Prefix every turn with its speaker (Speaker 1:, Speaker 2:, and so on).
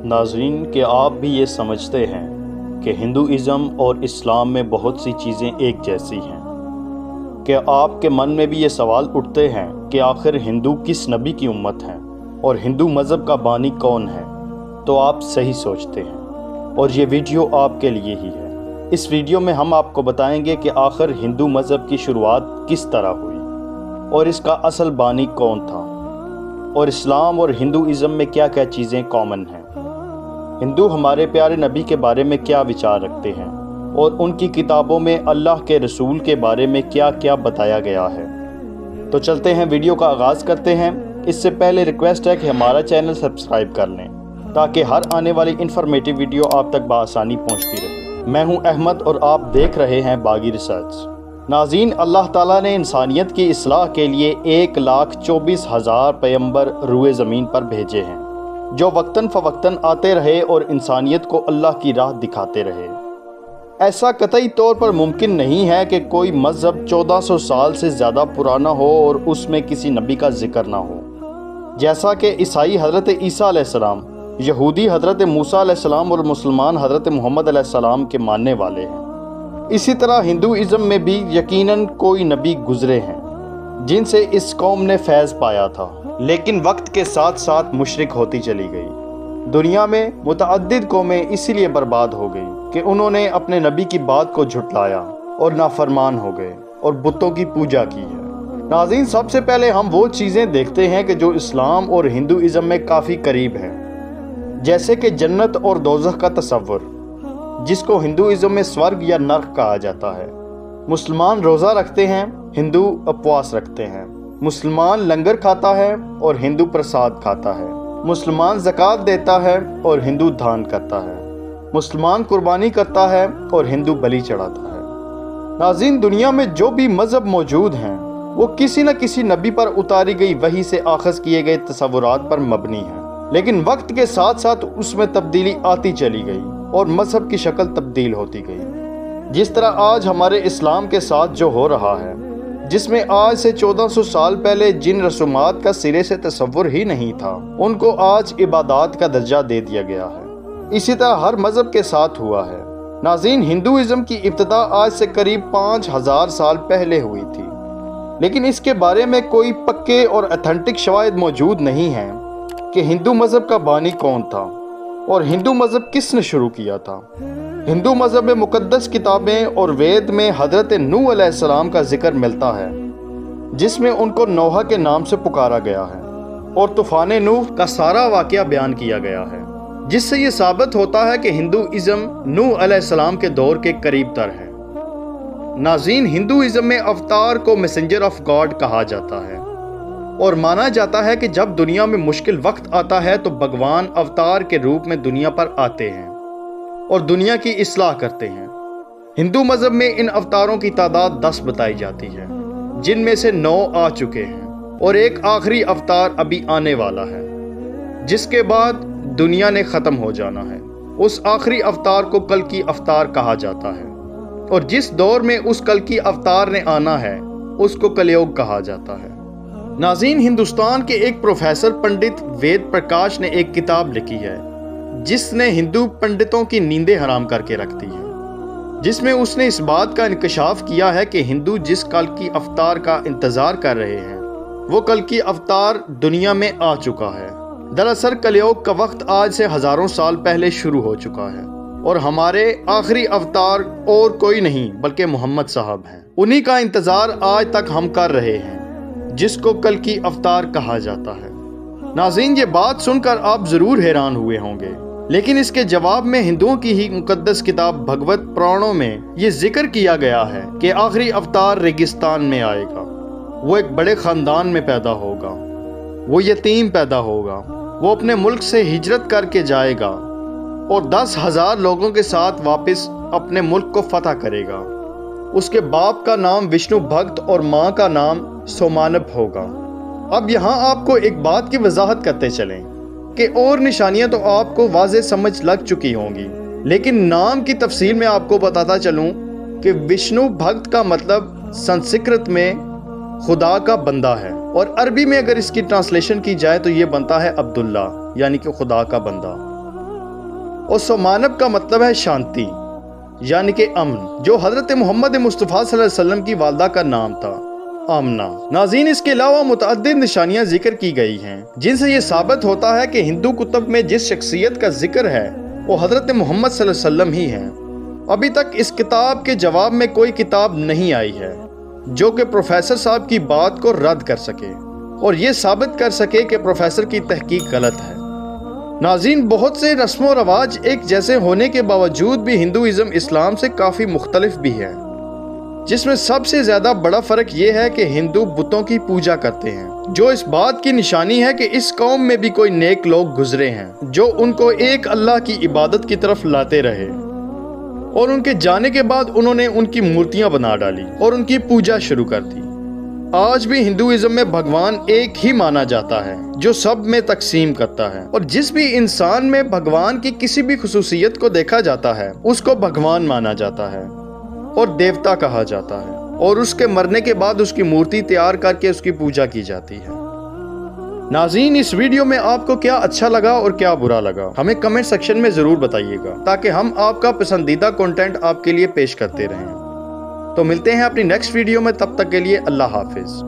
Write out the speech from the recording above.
Speaker 1: ناظرین کہ آپ بھی یہ سمجھتے ہیں کہ ہندوازم اور اسلام میں بہت سی چیزیں ایک جیسی ہیں؟ کہ آپ کے من میں بھی یہ سوال اٹھتے ہیں کہ آخر ہندو کس نبی کی امت ہیں اور ہندو مذہب کا بانی کون ہے؟ تو آپ صحیح سوچتے ہیں اور یہ ویڈیو آپ کے لیے ہی ہے۔ اس ویڈیو میں ہم آپ کو بتائیں گے کہ آخر ہندو مذہب کی شروعات کس طرح ہوئی اور اس کا اصل بانی کون تھا، اور اسلام اور ہندوازم میں کیا کیا چیزیں کامن ہیں۔ ہندو ہمارے پیارے نبی کے بارے میں کیا وچار رکھتے ہیں اور ان کی کتابوں میں اللہ کے رسول کے بارے میں کیا کیا بتایا گیا ہے۔ تو چلتے ہیں، ویڈیو کا آغاز کرتے ہیں۔ اس سے پہلے ریکویسٹ ہے کہ ہمارا چینل سبسکرائب کر لیں تاکہ ہر آنے والی انفارمیٹیو ویڈیو آپ تک بآسانی پہنچتی رہے۔ میں ہوں احمد اور آپ دیکھ رہے ہیں باغی ریسرچ۔ ناظرین، اللہ تعالیٰ نے انسانیت کی اصلاح کے لیے 1,24,000 پیغمبر روئے زمین پر بھیجے ہیں، جو وقتاً فوقتاً آتے رہے اور انسانیت کو اللہ کی راہ دکھاتے رہے۔ ایسا قطعی طور پر ممکن نہیں ہے کہ کوئی مذہب 1400 سال سے زیادہ پرانا ہو اور اس میں کسی نبی کا ذکر نہ ہو، جیسا کہ عیسائی حضرت عیسیٰ علیہ السلام، یہودی حضرت موسیٰ علیہ السلام اور مسلمان حضرت محمد علیہ السلام کے ماننے والے ہیں۔ اسی طرح ہندوازم میں بھی یقیناً کوئی نبی گزرے ہیں جن سے اس قوم نے فیض پایا تھا، لیکن وقت کے ساتھ ساتھ مشرک ہوتی چلی گئی۔ دنیا میں متعدد قومیں اسی لیے برباد ہو گئی کہ انہوں نے اپنے نبی کی بات کو جھٹلایا اور نافرمان ہو گئے اور بتوں کی پوجا کی ہے۔ ناظرین، سب سے پہلے ہم وہ چیزیں دیکھتے ہیں کہ جو اسلام اور ہندوازم میں کافی قریب ہیں، جیسے کہ جنت اور دوزخ کا تصور، جس کو ہندوازم میں سورگ یا نرک کہا جاتا ہے۔ مسلمان روزہ رکھتے ہیں، ہندو اپواس رکھتے ہیں۔ مسلمان لنگر کھاتا ہے اور ہندو پرساد کھاتا ہے۔ مسلمان زکوٰۃ دیتا ہے اور ہندو دھان کرتا ہے۔ مسلمان قربانی کرتا ہے اور ہندو بلی چڑھاتا ہے۔ ناظرین، دنیا میں جو بھی مذہب موجود ہیں وہ کسی نہ کسی نبی پر اتاری گئی وحی سے آخذ کیے گئے تصورات پر مبنی ہیں، لیکن وقت کے ساتھ ساتھ اس میں تبدیلی آتی چلی گئی اور مذہب کی شکل تبدیل ہوتی گئی۔ جس طرح آج ہمارے اسلام کے ساتھ جو ہو رہا ہے، جس میں آج سے 1400 سال پہلے جن رسومات کا سرے سے تصور ہی نہیں تھا، ان کو آج عبادات کا درجہ دے دیا گیا ہے۔ اسی طرح ہر مذہب کے ساتھ ہوا ہے۔ ناظرین، ہندوازم کی ابتدا آج سے قریب 5000 سال پہلے ہوئی تھی، لیکن اس کے بارے میں کوئی پکے اور اتھینٹک شواہد موجود نہیں ہیں کہ ہندو مذہب کا بانی کون تھا اور ہندو مذہب کس نے شروع کیا تھا۔ ہندو مذہب میں مقدس کتابیں اور وید میں حضرت نوح علیہ السلام کا ذکر ملتا ہے، جس میں ان کو نوح کے نام سے پکارا گیا ہے اور طوفان نوح کا سارا واقعہ بیان کیا گیا ہے، جس سے یہ ثابت ہوتا ہے کہ ہندوازم نوح علیہ السلام کے دور کے قریب تر ہے۔ ناظرین، ہندوازم میں اوتار کو میسنجر آف گاڈ کہا جاتا ہے اور مانا جاتا ہے کہ جب دنیا میں مشکل وقت آتا ہے تو بھگوان اوتار کے روپ میں دنیا پر آتے ہیں اور دنیا کی اصلاح کرتے ہیں۔ ہندو مذہب میں ان اوتاروں کی تعداد 10 بتائی جاتی ہے، جن میں سے 9 آ چکے ہیں اور ایک آخری اوتار ابھی آنے والا ہے، جس کے بعد دنیا نے ختم ہو جانا ہے۔ اس آخری اوتار کو کلکی اوتار کہا جاتا ہے، اور جس دور میں اس کلکی اوتار نے آنا ہے اس کو کلیوگ کہا جاتا ہے۔ ناظرین، ہندوستان کے ایک پروفیسر پنڈت وید پرکاش نے ایک کتاب لکھی ہے جس نے ہندو پنڈتوں کی نیندیں حرام کر کے رکھ دی ہیں، جس میں اس نے اس بات کا انکشاف کیا ہے کہ ہندو جس کلکی اوتار کا انتظار کر رہے ہیں وہ کلکی اوتار دنیا میں آ چکا ہے۔ دراصل کلیوگ کا وقت آج سے ہزاروں سال پہلے شروع ہو چکا ہے اور ہمارے آخری اوتار اور کوئی نہیں بلکہ محمد صاحب ہیں۔ انہی کا انتظار آج تک ہم کر رہے ہیں، جس کو کلکی اوتار کہا جاتا ہے۔ ناظرین، یہ بات سن کر آپ ضرور حیران ہوئے ہوں گے، لیکن اس کے جواب میں ہندوؤں کی ہی مقدس کتاب بھگوت پرانوں میں یہ ذکر کیا گیا ہے کہ آخری اوتار ریگستان میں آئے گا، وہ ایک بڑے خاندان میں پیدا ہوگا، وہ یتیم پیدا ہوگا، وہ اپنے ملک سے ہجرت کر کے جائے گا اور 10,000 لوگوں کے ساتھ واپس اپنے ملک کو فتح کرے گا۔ اس کے باپ کا نام وشنو بھگت اور ماں کا نام سومانپ ہوگا۔ اب یہاں آپ کو ایک بات کی وضاحت کرتے چلیں کہ اور نشانیاں تو آپ کو واضح سمجھ لگ چکی ہوں گی، لیکن نام کی تفصیل میں آپ کو بتاتا چلوں کہ وشنو بھگت کا مطلب سنسکرت میں خدا کا بندہ ہے، اور عربی میں اگر اس کی ٹرانسلیشن کی جائے تو یہ بنتا ہے عبداللہ، یعنی کہ خدا کا بندہ۔ اور سومانب کا مطلب ہے شانتی یعنی کہ امن، جو حضرت محمد مصطفیٰ صلی اللہ علیہ وسلم کی والدہ کا نام تھا، آمنہ۔ ناظرین، اس کے علاوہ متعدد نشانیاں ذکر کی گئی ہیں جن سے یہ ثابت ہوتا ہے کہ ہندو کتب میں جس شخصیت کا ذکر ہے وہ حضرت محمد صلی اللہ علیہ وسلم ہی ہیں۔ ابھی تک اس کتاب کے جواب میں کوئی کتاب نہیں آئی ہے جو کہ پروفیسر صاحب کی بات کو رد کر سکے اور یہ ثابت کر سکے کہ پروفیسر کی تحقیق غلط ہے۔ ناظرین، بہت سے رسم و رواج ایک جیسے ہونے کے باوجود بھی ہندوازم اسلام سے کافی مختلف بھی ہے، جس میں سب سے زیادہ بڑا فرق یہ ہے کہ ہندو بتوں کی پوجا کرتے ہیں، جو اس بات کی نشانی ہے کہ اس قوم میں بھی کوئی نیک لوگ گزرے ہیں جو ان کو ایک اللہ کی عبادت کی طرف لاتے رہے، اور ان کے جانے کے بعد انہوں نے ان کی مورتیاں بنا ڈالی اور ان کی پوجا شروع کر دی۔ آج بھی ہندوازم میں بھگوان ایک ہی مانا جاتا ہے جو سب میں تقسیم کرتا ہے، اور جس بھی انسان میں بھگوان کی کسی بھی خصوصیت کو دیکھا جاتا ہے اس کو بھگوان مانا جاتا ہے اور دیوتا کہا جاتا ہے، اور اس کے مرنے کے بعد اس کی مورتی تیار کر کے اس کی پوجا کی جاتی ہے۔ ناظرین، اس ویڈیو میں آپ کو کیا اچھا لگا اور کیا برا لگا ہمیں کمنٹ سیکشن میں ضرور بتائیے گا تاکہ ہم آپ کا پسندیدہ کنٹینٹ آپ کے لیے پیش کرتے رہیں۔ تو ملتے ہیں اپنی نیکسٹ ویڈیو میں، تب تک کے لیے اللہ حافظ۔